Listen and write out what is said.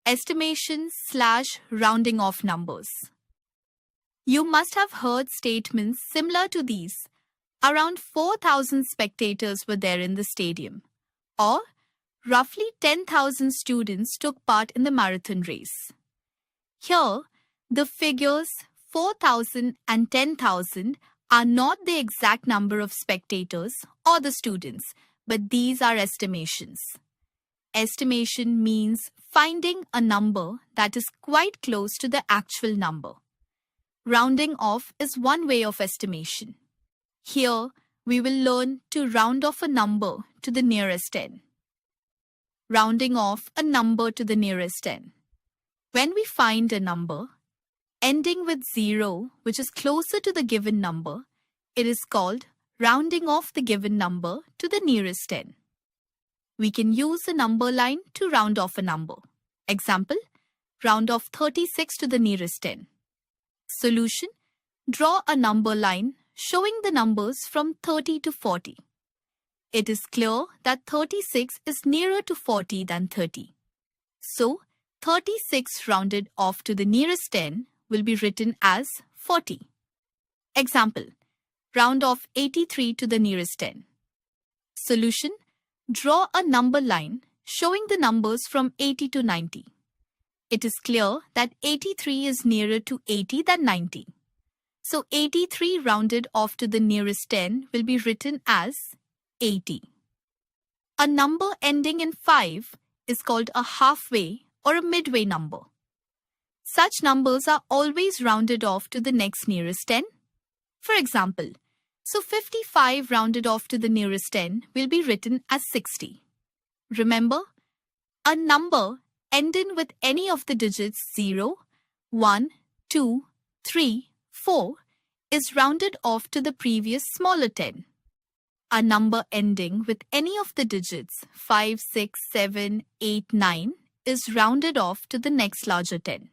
estimation/rounding off numbers. You must have heard statements similar to these. Around 4,000 spectators were there in the stadium, or roughly 10,000 students took part in the marathon race. Here, the figures 4,000 and 10,000 are not the exact number of spectators or the students, but these are estimations. Estimation means finding a number that is quite close to the actual number. Rounding off is one way of estimation. Here, we will learn to round off a number to the nearest 10. Rounding off a number to the nearest 10. When we find a number ending with 0, which is closer to the given number, it is called rounding off the given number to the nearest 10. We can use a number line to round off a number. Example, round off 36 to the nearest 10. Solution, draw a number line showing the numbers from 30 to 40. It is clear that 36 is nearer to 40 than 30. So, 36 rounded off to the nearest 10 will be written as 40. Example, round off 83 to the nearest 10. Solution, draw a number line showing the numbers from 80 to 90. It is clear that 83 is nearer to 80 than 90. So 83 rounded off to the nearest 10 will be written as 80. A number ending in 5 is called a halfway or a midway number. Such numbers are always rounded off to the next nearest 10. For example, so 55 rounded off to the nearest 10 will be written as 60. Remember, a number ending with any of the digits 0, 1, 2, 3, 4 is rounded off to the previous smaller 10. A number ending with any of the digits 5, 6, 7, 8, 9 is rounded off to the next larger 10.